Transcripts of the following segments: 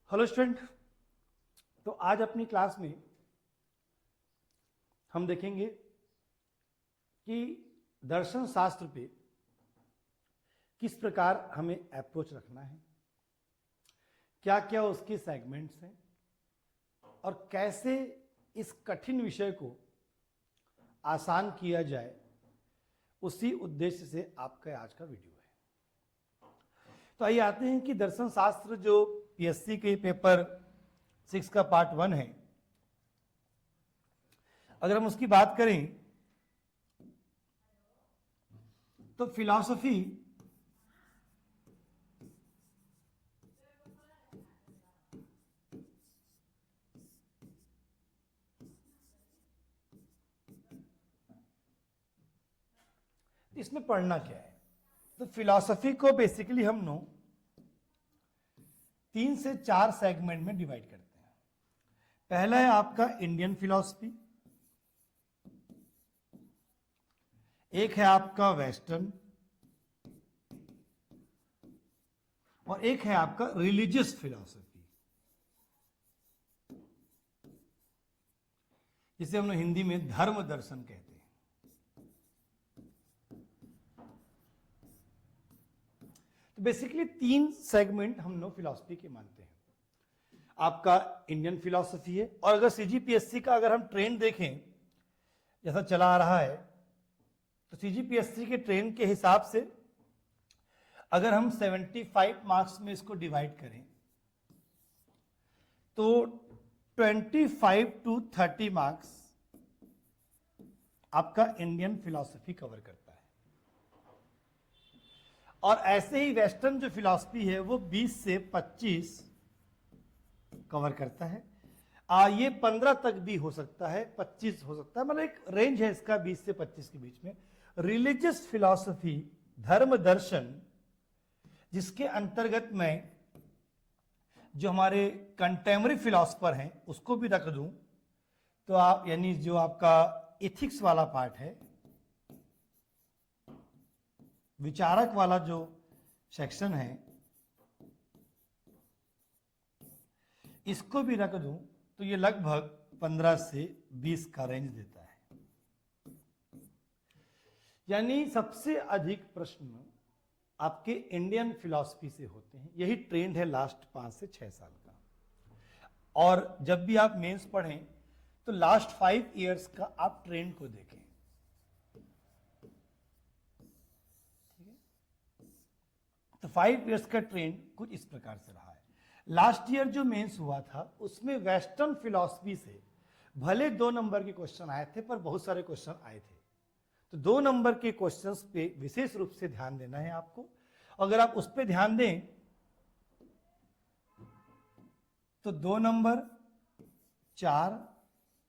Hello student. तो आज अपनी क्लास में हम देखेंगे कि दर्शन शास्त्र पे किस प्रकार हमें अप्रोच रखना है, क्या क्या उसके सेगमेंट्स हैं और कैसे इस कठिन विषय को आसान किया जाए। उसी उद्देश्य से आपका आज का वीडियो है। तो आइए आते हैं कि दर्शन शास्त्र जो पीएससी के पेपर 6 का पार्ट 1 है, अगर हम उसकी बात करें तो फिलॉसफी इसमें पढ़ना क्या है। तो फिलॉसफी को बेसिकली हम लोग 3 से 4 सेगमेंट में डिवाइड करते हैं। पहला है आपका इंडियन फिलॉसफी, एक है आपका वेस्टर्न और एक है आपका रिलीजियस फिलॉसफी, जिसे हम लोग हिंदी में धर्म दर्शन कहते हैं। तो बेसिकली 3 सेगमेंट हम लोग फिलॉसफी के मानते हैं। आपका इंडियन फिलॉसफी है, और अगर सीजीपीएससी का अगर हम ट्रेंड देखें जैसा चला आ रहा है, तो सीजीपीएससी के ट्रेंड के हिसाब से अगर हम 75 मार्क्स में इसको डिवाइड करें तो 25 टू 30 मार्क्स आपका इंडियन फिलॉसफी कवर करता है, और ऐसे ही वेस्टर्न जो फिलॉसफी है वो 20 से 25 कवर करता है। ये 15 तक भी हो सकता है, 25 हो सकता है, मतलब एक रेंज है इसका 20 से 25 के बीच में। रिलीजियस फिलॉसफी, धर्म दर्शन, जिसके अंतर्गत में जो हमारे कंटेम्पररी फिलॉसफर हैं उसको भी रख दूं तो आप यानी जो आपका एथिक्स वाला पार्ट है, विचारक वाला जो सेक्शन है, इसको भी रख दूं तो ये लगभग 15 से 20 का रेंज देता है। यानी सबसे अधिक प्रश्न आपके इंडियन फिलॉसफी से होते हैं। यही ट्रेंड है लास्ट 5 से 6 साल का। और जब भी आप मेंस पढ़ें तो लास्ट 5 इयर्स का आप ट्रेंड को देखें, ठीक है। तो 5 इयर्स का ट्रेंड कुछ इस प्रकार से रहा है। लास्ट ईयर जो मेंस हुआ था उसमें वेस्टर्न फिलॉसफी से भले 2 नंबर के क्वेश्चन आए थे, पर बहुत सारे क्वेश्चन आए थे। तो 2 नंबर के क्वेश्चंस पे विशेष रूप से ध्यान देना है आपको। अगर आप उस पर ध्यान दें तो 2 नंबर, 4,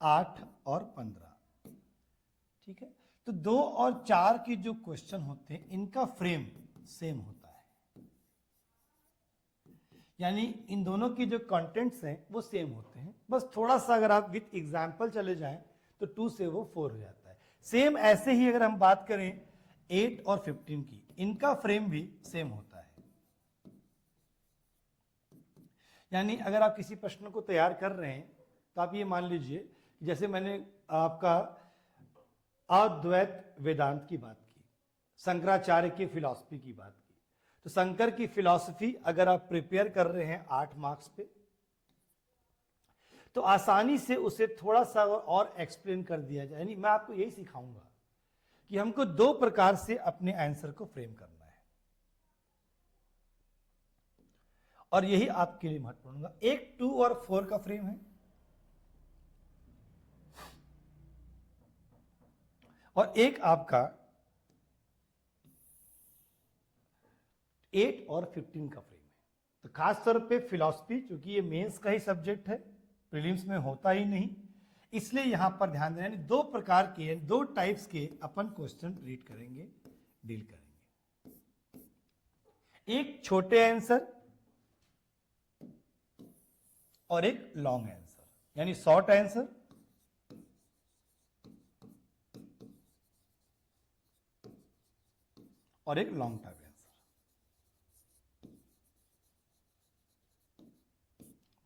8 और 15, ठीक है। तो 2 और 4 के जो क्वेश्चन होते हैं इनका फ्रेम सेम होता है, यानी इन दोनों की जो कंटेंट्स हैं वो सेम होते हैं। बस थोड़ा सा अगर आप विथ एग्जाम्पल चले जाएं तो 2 से वो 4 हो जाता है। सेम ऐसे ही अगर हम बात करें 8 और 15 की, इनका फ्रेम भी सेम होता है। यानी अगर आप किसी प्रश्न को तैयार कर रहे हैं तो आप ये मान लीजिए, जैसे मैंने आपका अद्वैत वेदांत की बात की, शंकराचार्य की फिलॉसफी की बात की, तो शंकर की फिलॉसफी अगर आप प्रिपेयर कर रहे हैं 8 मार्क्स पे, तो आसानी से उसे थोड़ा सा और एक्सप्लेन कर दिया जाए। यानी मैं आपको यही सिखाऊंगा कि हमको 2 प्रकार से अपने आंसर को फ्रेम करना है, और यही आपके लिए महत्वपूर्ण होगा। एक 2 और 4 का फ्रेम है, और एक आपका 8 और 15 का फ्रेम है। तो खास तौर पे फिलॉसफी, चूंकि ये मेंस का ही सब्जेक्ट है, प्रीलिम्स में होता ही नहीं, इसलिए यहां पर ध्यान देना। 2 प्रकार के, 2 टाइप्स के अपन क्वेश्चन रीड करेंगे, डील करेंगे। एक छोटे आंसर और एक लॉन्ग आंसर, यानी शॉर्ट आंसर और एक लॉन्ग टाइप आंसर।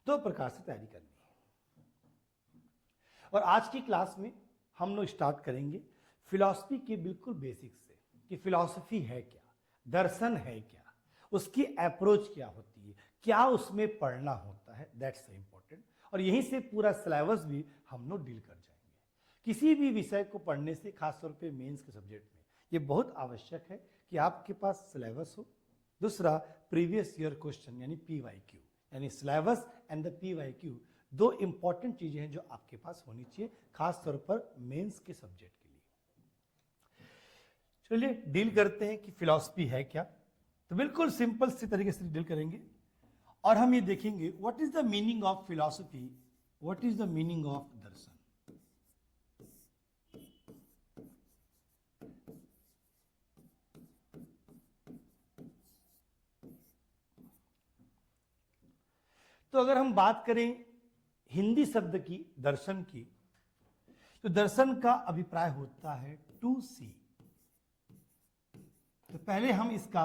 दो प्रकार से तैयारी करनी है। और आज की क्लास में हम लोग स्टार्ट करेंगे फिलॉसफी के बिल्कुल बेसिक से कि फिलॉसफी है क्या, दर्शन है क्या, उसकी अप्रोच क्या होती है, क्या उसमें पढ़ना होता है, दैट्स इंपॉर्टेंट। और यहीं से पूरा सिलेबस भी हम लोग डील कर जाएंगे। किसी भी विषय को पढ़ने से, खासतौर पे मेंस के सब्जेक्ट में, ये बहुत आवश्यक है कि आपके पास सिलेबस हो। दूसरा, प्रीवियस ईयर क्वेश्चन यानी PYQ, यानी सिलेबस एंड द PYQ, दो इंपॉर्टेंट चीजें हैं जो आपके पास होनी चाहिए, खासतौर पर मेंस के सब्जेक्ट के लिए। चलिए डील करते हैं कि फिलॉसफी है क्या। तो बिल्कुल सिंपल सी तरीके से डील करेंगे और हम ये देखेंगे what is the meaning of philosophy, what is the meaning of दर्शन। तो अगर हम बात करें हिंदी शब्द की, दर्शन की, तो दर्शन का अभिप्राय होता है टू सी। तो पहले हम इसका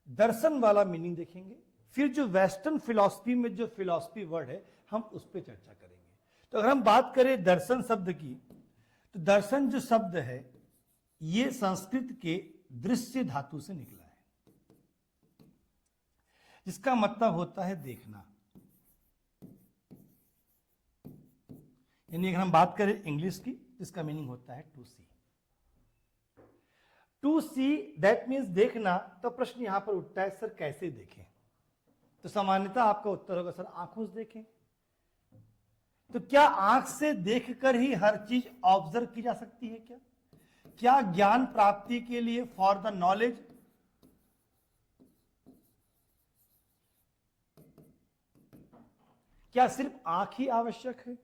दर्शन वाला मीनिंग देखेंगे, फिर जो वेस्टर्न फिलॉसफी में जो फिलॉसफी वर्ड है हम उस पर चर्चा करेंगे। तो अगर हम बात करें दर्शन शब्द की, तो दर्शन जो शब्द है ये संस्कृत के दृश्य धातु से निकला है, जिसका मतलब होता है देखना। यानी अगर हम बात करें इंग्लिश की, इसका मीनिंग होता है to see. To see that means देखना। तो प्रश्न यहां पर उठता है सर कैसे देखें? तो सामान्यतः आपका उत्तर होगा सर आंखों से देखें। तो क्या आंख से देखकर ही हर चीज ऑब्जर्व की जा सकती है क्या? क्या ज्ञान प्राप्ति के लिए फॉर द नॉलेज क्या सिर्फ आंख ही आवश्यक है?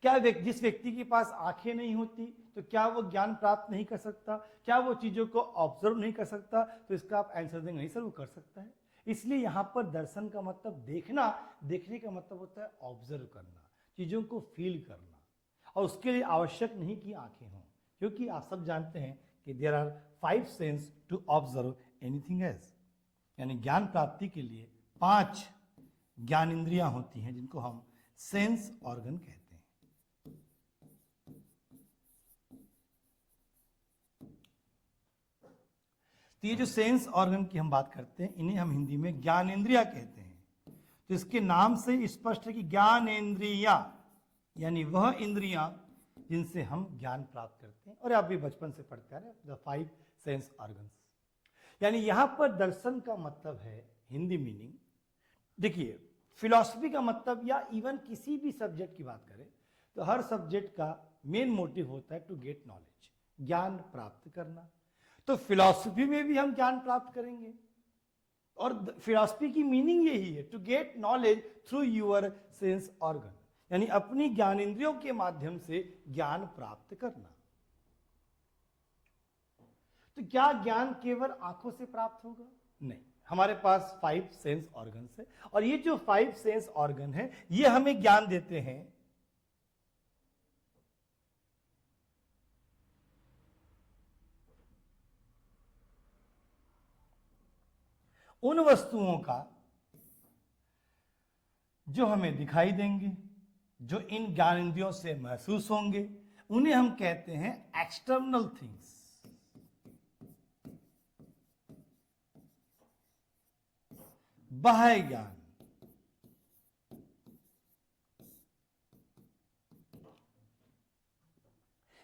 क्या जिस व्यक्ति के पास आंखें नहीं होती तो क्या वो ज्ञान प्राप्त नहीं कर सकता? क्या वो चीजों को ऑब्जर्व नहीं कर सकता? तो इसका आप आंसर देंगे नहीं सर वो कर सकता है। इसलिए यहां पर दर्शन का मतलब देखना, देखने का मतलब होता है ऑब्जर्व करना, चीजों को फील करना। और उसके लिए आवश्यक नहीं कि आंखें हों, क्योंकि आप सब जानते हैं कि there are 5 sense to observe anything else. यानी ज्ञान प्राप्ति के लिए 5 ज्ञान इंद्रियां होती हैं जिनको हम सेंस ऑर्गन कहते हैं। तो ये जो सेंस ऑर्गन की हम बात करते हैं इन्हें हम हिंदी में ज्ञानेंद्रिया कहते हैं। तो इसके नाम से स्पष्ट है कि ज्ञानेंद्रिया यानी वह इंद्रियां जिनसे हम ज्ञान प्राप्त करते हैं। और आप भी बचपन से पढ़ते आ रहे हैं द 5 सेंस ऑर्गन्स। यानी यहां पर दर्शन का मतलब है हिंदी मीनिंग। देखिए फिलॉसफी का मतलब या इवन किसी भी सब्जेक्ट की बात करें तो हर सब्जेक्ट का मेन मोटिव होता है टू गेट नॉलेज, ज्ञान प्राप्त करना। तो फिलॉसफी में भी हम ज्ञान प्राप्त करेंगे और फिलॉसफी की मीनिंग यही है to get knowledge through your sense organ, यानी अपनी ज्ञानेंद्रियों के माध्यम से ज्ञान प्राप्त करना। तो क्या ज्ञान केवल आंखों से प्राप्त होगा? नहीं, हमारे पास 5 सेंस ऑर्गन्स है और ये जो 5 सेंस ऑर्गन है ये हमें ज्ञान देते हैं उन वस्तुओं का जो हमें दिखाई देंगे, जो इन ज्ञानेंद्रियों से महसूस होंगे, उन्हें हम कहते हैं एक्सटर्नल थिंग्स। बाह्य ज्ञान।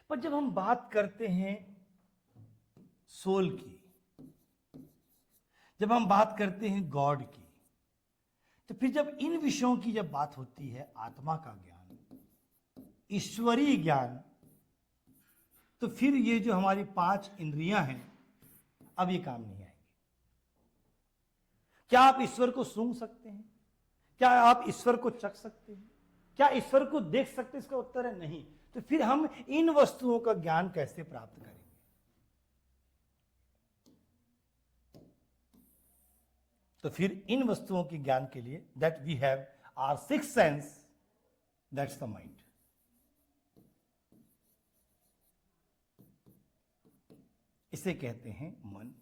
पर जब हम बात करते हैं सोल की, जब हम बात करते हैं गॉड की, तो फिर जब इन विषयों की जब बात होती है, आत्मा का ज्ञान, ईश्वरीय ज्ञान, तो फिर ये जो हमारी 5 इंद्रियां हैं अब ये काम नहीं आएंगी। क्या आप ईश्वर को सूंघ सकते हैं? क्या आप ईश्वर को चख सकते हैं? क्या ईश्वर को देख सकते हैं? इसका उत्तर है नहीं। तो फिर हम इन वस्तुओं का ज्ञान कैसे प्राप्त करेंगे? तो फिर इन वस्तुओं के ज्ञान के लिए that we have our 6 sense, that's the mind. इसे कहते हैं मन।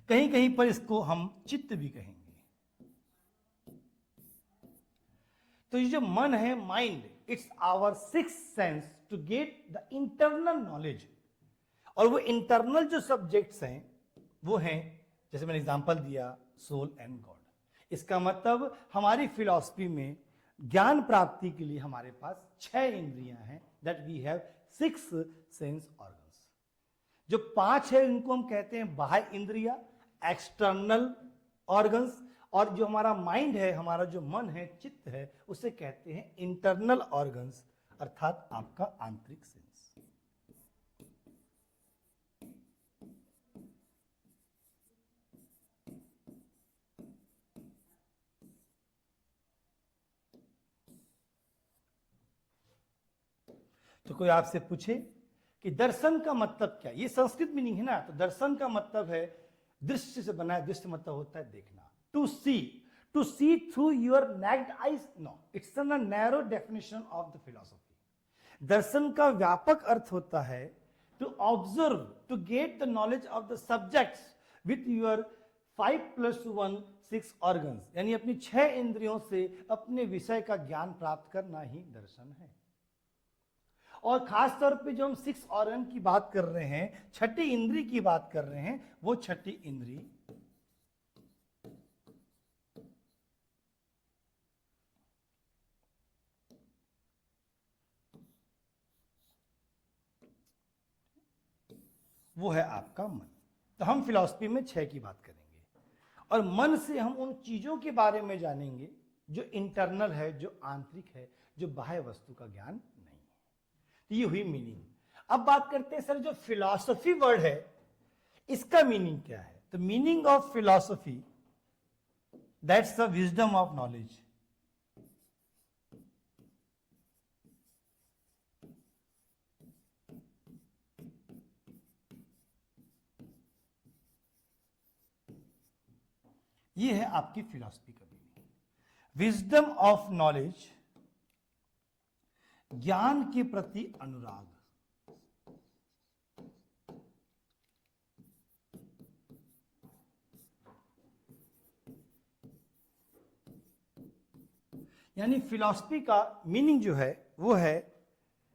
कहीं कहीं पर इसको हम चित्त भी कहेंगे। तो ये जो मन है, mind, it's our six sense to get the internal knowledge. और वो इंटरनल जो सब्जेक्ट्स हैं वो हैं, जैसे मैंने एग्जांपल दिया, सोल एंड गॉड। इसका मतलब हमारी फिलॉसफी में ज्ञान प्राप्ति के लिए हमारे पास 6 इंद्रियां हैं, that we have 6 sense organs. जो 5 है उनको हम कहते हैं बाह्य इंद्रिया, एक्सटर्नल ऑर्गन्स, और जो हमारा माइंड है, हमारा जो मन है, चित्त है, उसे कहते हैं इंटरनल ऑर्गन्स, अर्थात आपका आंतरिक सेंस। तो कोई आपसे पूछे कि दर्शन का मतलब क्या, ये संस्कृत मीनिंग है ना, तो दर्शन का मतलब है दृश्य से बना है। दृश्य मतलब होता है देखना, to see through your naked eyes. No, it's a narrow definition of the philosophy. दर्शन का व्यापक अर्थ होता है to observe, to get the knowledge of the subjects with your 5 + 1 6 organs, यानी अपनी 6 इंद्रियों से अपने विषय का ज्ञान प्राप्त करना ही दर्शन है। और खास तौर पे जो हम 6 ऑर्गन की बात कर रहे हैं, छठी इंद्री की बात कर रहे हैं, वो छठी इंद्री वो है आपका मन। तो हम फिलॉसफी में 6 की बात करेंगे, और मन से हम उन चीजों के बारे में जानेंगे जो इंटरनल है, जो आंतरिक है, जो बाह्य वस्तु का ज्ञान नहीं है। तो ये हुई मीनिंग। अब बात करते हैं सर, जो फिलॉसफी वर्ड है इसका मीनिंग क्या है। तो meaning of philosophy, that's the wisdom of knowledge. ये है आपकी फिलॉसफी का मीनिंग, विजडम ऑफ नॉलेज, ज्ञान के प्रति अनुराग। यानी फिलॉसफी का मीनिंग जो है वो है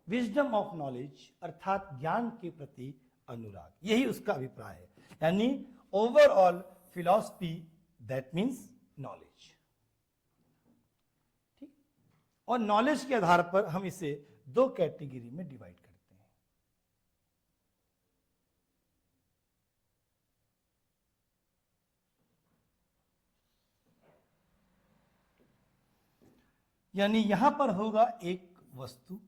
विजडम ऑफ नॉलेज, अर्थात ज्ञान के प्रति अनुराग। यही उसका अभिप्राय है। यानी overall philosophy, that means knowledge. ठीक। और नॉलेज के आधार पर हम इसे 2 कैटेगरी में डिवाइड करते हैं। यानी यहां पर होगा एक वस्तु,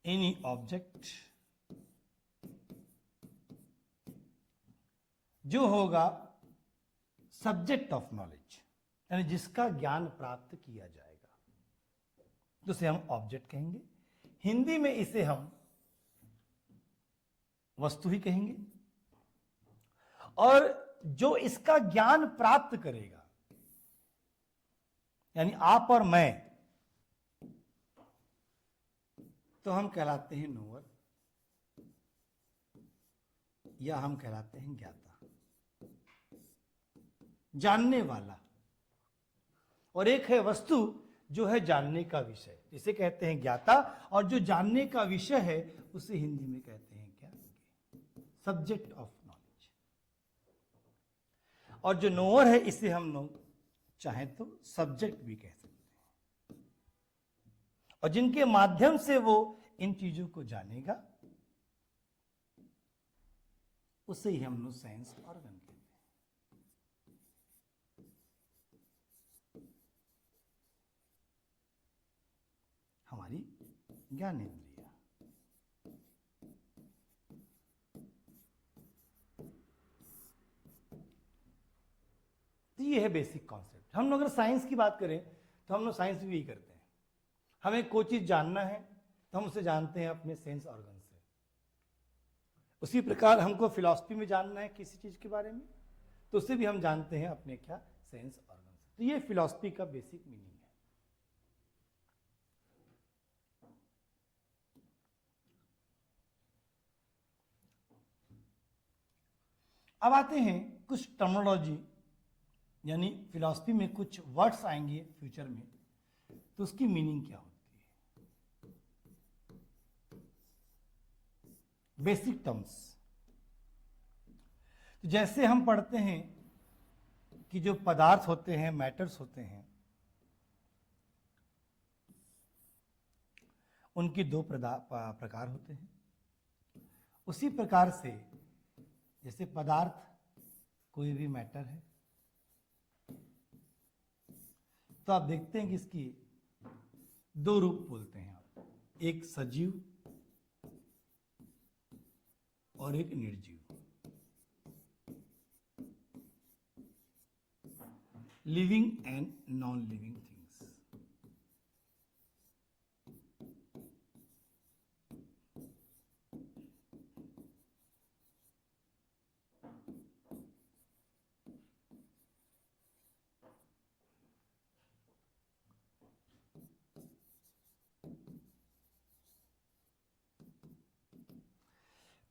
एनी ऑब्जेक्ट, जो होगा सब्जेक्ट ऑफ नॉलेज, यानी जिसका ज्ञान प्राप्त किया जाएगा, तो उसे हम ऑब्जेक्ट कहेंगे। हिंदी में इसे हम वस्तु ही कहेंगे। और जो इसका ज्ञान प्राप्त करेगा, यानी आप और मैं, तो हम कहलाते हैं नोअर, या हम कहलाते हैं ज्ञाता, जानने वाला। और एक है वस्तु जो है जानने का विषय, जिसे कहते हैं ज्ञाता। और जो जानने का विषय है उसे हिंदी में कहते हैं क्या, सब्जेक्ट ऑफ नॉलेज। और जो नोअर है इसे हम लोग चाहे तो सब्जेक्ट भी कह सकते हैं। और जिनके माध्यम से वो इन चीजों को जानेगा, उसे ही हम लोग सेंस ऑर्गन कहते हैं। हमारी ज्ञानेंद्रिया। तो ये है बेसिक कॉन्सेप्ट। हम लोग अगर साइंस की बात करें तो हम लोग साइंस भी यही करते हैं। हमें कोई चीज जानना है तो हम उसे जानते हैं अपने सेंस ऑर्गन से। उसी प्रकार हमको फिलॉसफी में जानना है किसी चीज के बारे में, तो उसे भी हम जानते हैं अपने क्या, सेंस ऑर्गन से। तो ये फिलॉसफी का बेसिक मीनिंग है। अब आते हैं कुछ टर्मिनोलॉजी, यानी फिलॉसफी में कुछ वर्ड्स आएंगे फ्यूचर में, तो उसकी मीनिंग क्या होती है। बेसिक टर्म्स, तो जैसे हम पढ़ते हैं कि जो पदार्थ होते हैं, मैटर्स होते हैं, उनके दो प्रकार होते हैं। उसी प्रकार से जैसे पदार्थ कोई भी मैटर है, तो आप देखते हैं कि इसकी दो रूप बोलते हैं आप, एक सजीव और एक निर्जीव, living and non living things.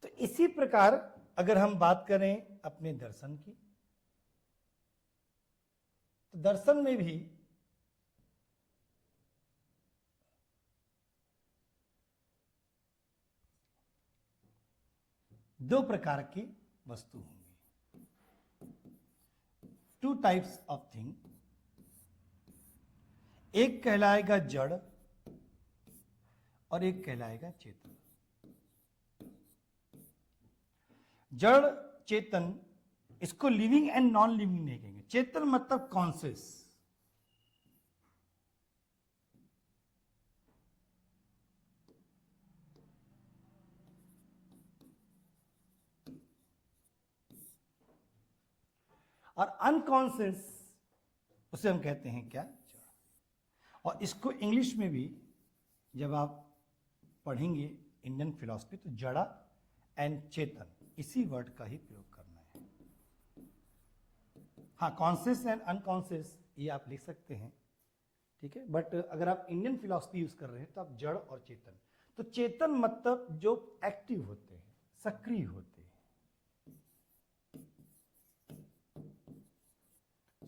तो इसी प्रकार अगर हम बात करें अपने दर्शन की, तो दर्शन में भी दो प्रकार की वस्तु होंगी, टू टाइप्स ऑफ थिंग। एक कहलाएगा जड़ और एक कहलाएगा चेतन। जड़ चेतन, इसको लिविंग एंड नॉन लिविंग नहीं कहेंगे। चेतन मतलब कॉन्शियस, और अनकॉन्शियस उसे हम कहते हैं क्या, जड़। और इसको इंग्लिश में भी जब आप पढ़ेंगे इंडियन फिलॉसफी, तो जड़ा एंड चेतन इसी वर्ड का ही प्रयोग करना है। हाँ, कॉन्शियस एंड अनकॉन्शियस ये आप लिख सकते हैं, ठीक है, बट अगर आप इंडियन फिलॉसफी यूज कर रहे हैं तो आप जड़ और चेतन। तो चेतन मतलब जो एक्टिव होते हैं, सक्रिय होते हैं,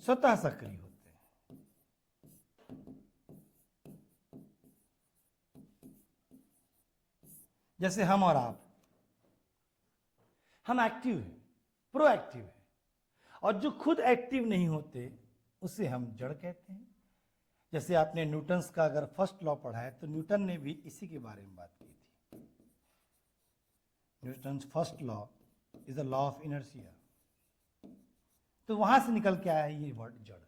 स्वतः सक्रिय होते हैं। जैसे हम और आप, हम एक्टिव हैं, प्रोएक्टिव हैं, और जो खुद एक्टिव नहीं होते उसे हम जड़ कहते हैं। जैसे आपने न्यूटन्स का अगर फर्स्ट लॉ पढ़ा है, तो न्यूटन ने भी इसी के बारे में बात की थी। Newton's first law is the law of inertia. तो वहां से निकल के आया है ये वर्ड जड़।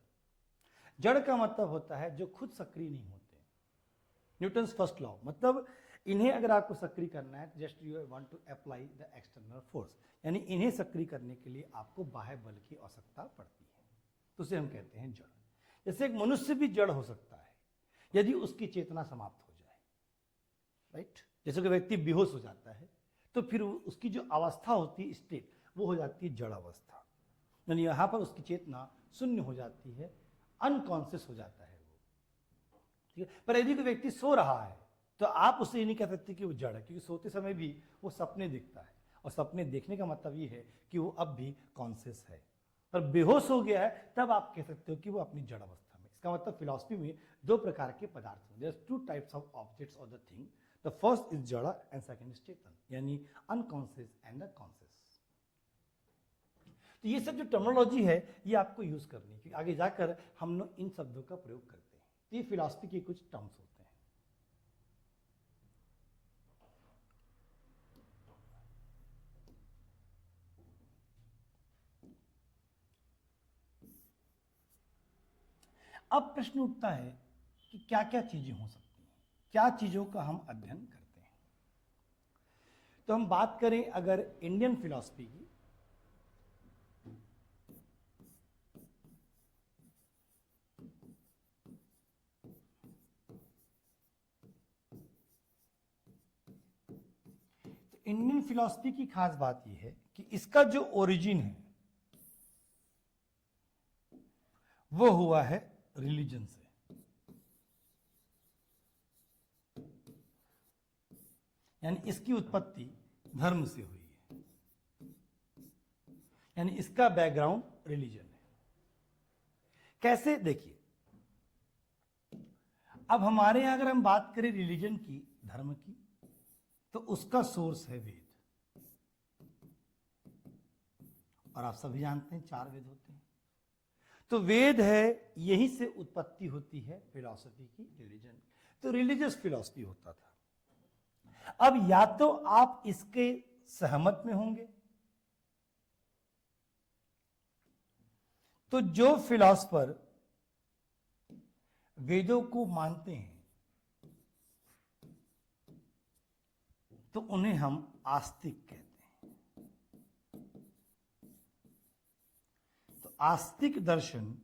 जड़ का मतलब होता है जो खुद सक्रिय नहीं होते। न्यूटन्स फर्स्ट लॉ मतलब इन्हें अगर आपको सक्रिय करना है, just you want to apply the external force, यानी इन्हें सक्रिय करने के लिए आपको बाह्य बल की आवश्यकता पड़ती है, तो उसे हम कहते हैं जड़। जैसे एक मनुष्य भी जड़ हो सकता है यदि उसकी चेतना समाप्त हो जाए, राइट। जैसे कोई व्यक्ति बेहोश हो जाता है तो फिर उसकी जो अवस्था होती है, स्टेट, वो हो जाती है जड़ अवस्था, यानी यहां पर उसकी चेतना शून्य हो जाती है, अनकॉन्शियस हो जाता है वो, ठीक है। पर यदि कोई व्यक्ति सो रहा है तो आप उससे ये नहीं कह सकते कि वो जड़ है, क्योंकि सोते समय भी वो सपने दिखता है, और सपने देखने का मतलब ये है कि वो अब भी कॉन्शियस है। पर बेहोश हो गया है तब आप कह सकते हो कि वो अपनी जड़ अवस्था में। इसका मतलब फिलॉसफी में दो प्रकार के पदार्थ हैं, there are two types of objects और the thing. The first is जड़ एंड सेकंड इज चेतन, यानी अनकॉन्शियस एंड द कॉन्शियस। तो ये सब जो टर्मिनोलॉजी है ये आपको यूज करनी है, क्योंकि आगे जाकर हम लोग इन शब्दों का प्रयोग करते हैं। तो ये फिलॉसफी के कुछ टर्म्स होते हैं। अब प्रश्न उठता है कि क्या क्या चीजें हो सकती हैं, क्या चीजों का हम अध्ययन करते हैं। तो हम बात करें अगर इंडियन फिलॉसफी की, तो इंडियन फिलॉसफी की खास बात यह है कि इसका जो ओरिजिन है वो हुआ है रिलीजन से, यानी इसकी उत्पत्ति धर्म से हुई है। यानी इसका बैकग्राउंड रिलीजन है। कैसे, देखिए, अब हमारे यहां अगर हम बात करें रिलीजन की, धर्म की, तो उसका सोर्स है वेद। और आप सभी जानते हैं 4 वेद होते हैं। तो वेद है, यहीं से उत्पत्ति होती है फिलॉसफी की, रिलीजन। तो रिलीजियस फिलॉसफी होता था। अब या तो आप इसके सहमत में होंगे, तो जो फिलॉसफर वेदों को मानते हैं तो उन्हें हम आस्तिक कहते हैं। तो आस्तिक दर्शन,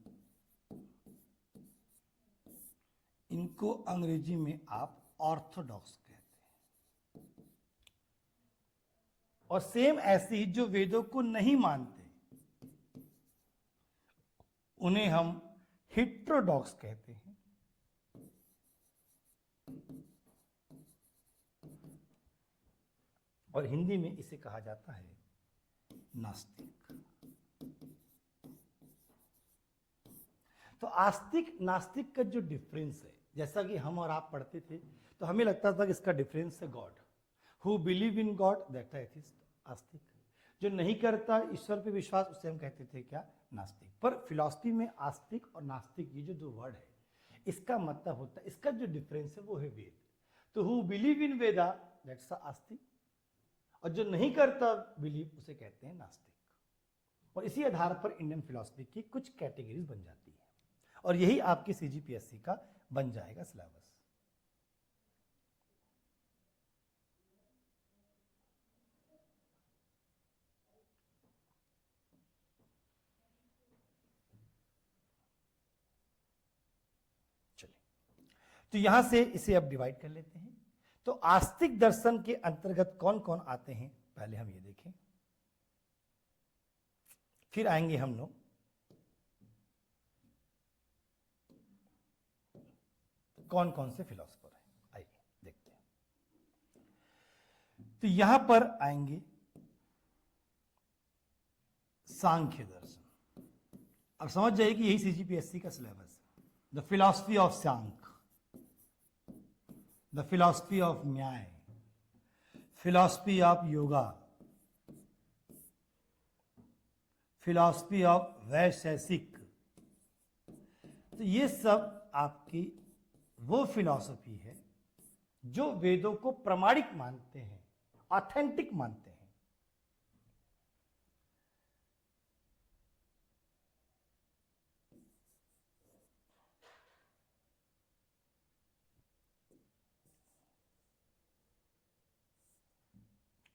इनको अंग्रेजी में आप ऑर्थोडॉक्स कहते हैं। और सेम ऐसे ही जो वेदों को नहीं मानते उन्हें हम हिट्रोडॉक्स कहते हैं। और हिंदी में इसे कहा जाता है नास्तिक। तो आस्तिक नास्तिक का जो डिफरेंस है, जैसा कि हम और आप पढ़ते थे तो हमें लगता था कि इसका डिफरेंस है God. Who believe in God that atheist, आस्तिक। जो नहीं करता ईश्वर पे विश्वास, उसे हम कहते थे क्या, नास्तिक। पर फिलॉसफी में आस्तिक और नास्तिक, ये जो 2 वर्ड है, इसका मतलब होता है, इसका जो डिफरेंस है वो है वेद। तो who believe in Veda that's आस्तिक, और जो नहीं करता बिलीव, उसे कहते हैं नास्तिक। और इसी आधार पर इंडियन फिलॉसफी की कुछ कैटेगरीज बन जाती है, और यही आपकी सीजीपीएससी का बन जाएगा सिलेबस। चलिए, तो यहां से इसे अब डिवाइड कर लेते हैं। तो आस्तिक दर्शन के अंतर्गत कौन कौन आते हैं, पहले हम ये देखें, फिर आएंगे हम लोग कौन कौन से फिलोसोफर हैं। आइए देखते हैं। तो यहां पर आएंगे सांख्य दर्शन। अब समझ जाइए कि यही सीजीपीएससी का सिलेबस है। The philosophy of Sankhya, the philosophy of Nyaya, philosophy of yoga, philosophy of Vaisheshika. तो ये सब आपकी वो फिलॉसफी है जो वेदों को प्रामाणिक मानते हैं, ऑथेंटिक मानते हैं।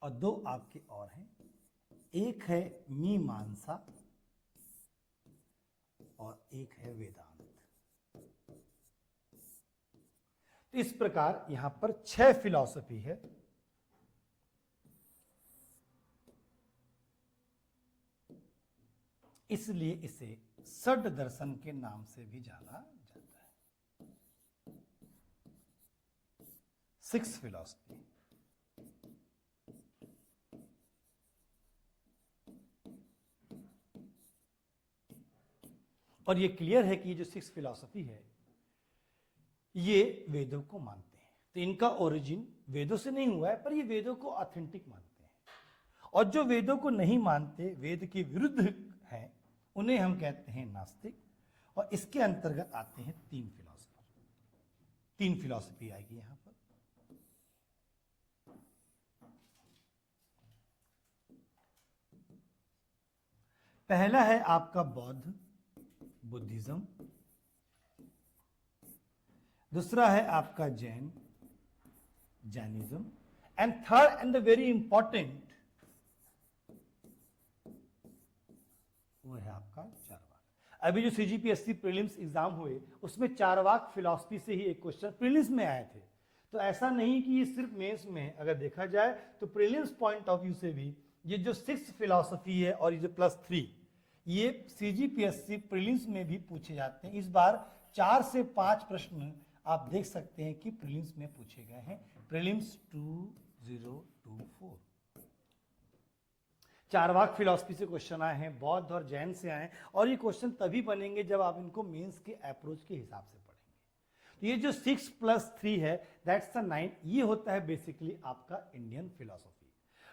और 2 आपके और हैं, एक है मीमांसा और एक है वेदांत। तो इस प्रकार यहां पर 6 फिलॉसफी है। इसलिए इसे षड दर्शन के नाम से भी जाना जाता है। 6 फिलॉसफी। और ये क्लियर है कि ये जो 6 फिलॉसफी है ये वेदों को मानते हैं। तो इनका ओरिजिन वेदों से नहीं हुआ है, पर ये वेदों को ऑथेंटिक मानते हैं। और जो वेदों को नहीं मानते, वेद के विरुद्ध हैं, उन्हें हम कहते हैं नास्तिक। और इसके अंतर्गत आते हैं 3 फिलॉसफर। 3 फिलॉसफी आएगी यहां पर। पहला है आपका बौद्ध, बुद्धिज्म। दूसरा है आपका Jain, Jainism. And third and the very important, वो है आपका चारवाक। अभी जो सीजीपीएससी प्रीलिम्स एग्जाम हुए उसमें चारवाक फिलॉसफी से ही एक क्वेश्चन प्रीलिम्स में आए थे। तो ऐसा नहीं कि ये सिर्फ मेंस में, अगर देखा जाए तो प्रीलिम्स पॉइंट ऑफ व्यू से भी ये जो 6 फिलॉसफी है और ये जो +3, ये सीजीपीएससी प्रीलिम्स में भी पूछे जाते हैं। इस बार 4 से 5 प्रश्न आप देख सकते हैं कि प्रीलिम्स में पूछे गए हैं। प्रीलिम्स 2024, चारवाक फिलॉसफी से क्वेश्चन आए हैं, बौद्ध और जैन से आए हैं, और ये क्वेश्चन तभी बनेंगे जब आप इनको मेंस के अप्रोच के हिसाब से पढ़ेंगे। तो ये जो 6+3 है दैट्स द 9, ये होता है बेसिकली आपका इंडियन फिलॉसफी।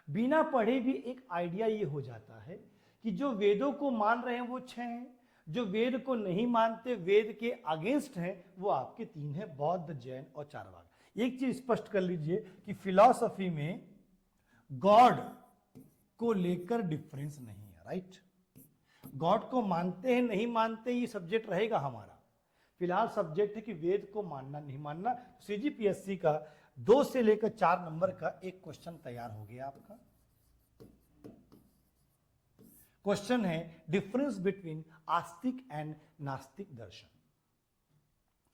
बिना पढ़े भी एक आइडिया ये हो जाता है कि जो वेदों को मान रहे हैं वो 6 हैं, जो वेद को नहीं मानते, वेद के अगेंस्ट हैं, वो आपके 3 हैं, बौद्ध, जैन और चारवाक। एक चीज स्पष्ट कर लीजिए कि फिलॉसफी में गॉड को लेकर डिफरेंस नहीं है, राइट। गॉड को मानते हैं नहीं मानते ये सब्जेक्ट रहेगा हमारा, फिलहाल सब्जेक्ट है कि वेद को मानना नहीं मानना। सीजीपीएससी का 2 से लेकर 4 नंबर का एक क्वेश्चन तैयार हो गया आपका। क्वेश्चन है डिफरेंस बिटवीन आस्तिक एंड नास्तिक दर्शन।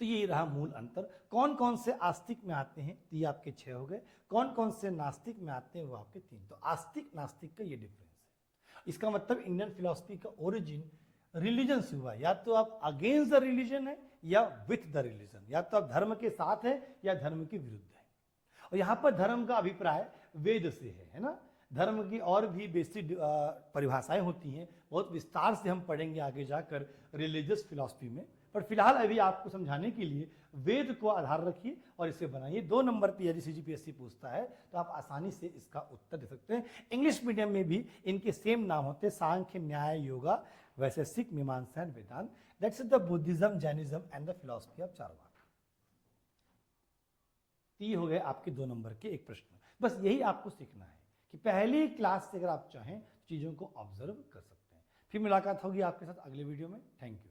तो ये रहा मूल अंतर। कौन कौन से आस्तिक में आते हैं, तो ये आपके 6 हो गए, कौन कौन से नास्तिक में आते हैं वो आपके 3। तो आस्तिक नास्तिक का ये डिफरेंस है। इसका मतलब इंडियन फिलॉसफी का ओरिजिन रिलीजन से हुआ, या तो आप अगेंस्ट द रिलीजन है या विथ द रिलीजन, या तो आप धर्म के साथ है या धर्म के विरुद्ध है। और यहां पर धर्म का अभिप्राय वेद से है ना। धर्म की और भी बेसिक परिभाषाएं होती हैं, बहुत विस्तार से हम पढ़ेंगे आगे जाकर रिलीजियस फिलॉसफी में, पर फिलहाल अभी आपको समझाने के लिए वेद को आधार रखिए और इसे बनाइए। 2 नंबर पे यदि सीजीपीएससी पूछता है तो आप आसानी से इसका उत्तर दे सकते हैं। इंग्लिश मीडियम में भी इनके सेम नाम होते हैं, सांख्य, न्याय, Yoga, Vaisheshika, Mimamsa and Vedanta. That's the Buddhism, Jainism and the philosophy of Charvaka. ये हो गए आपके 2 नंबर के एक प्रश्न। बस यही आपको सीखना है कि पहली क्लास से अगर आप चाहें चीजों को ऑब्जर्व कर सकते हैं। फिर मुलाकात होगी आपके साथ अगले वीडियो में। Thank you.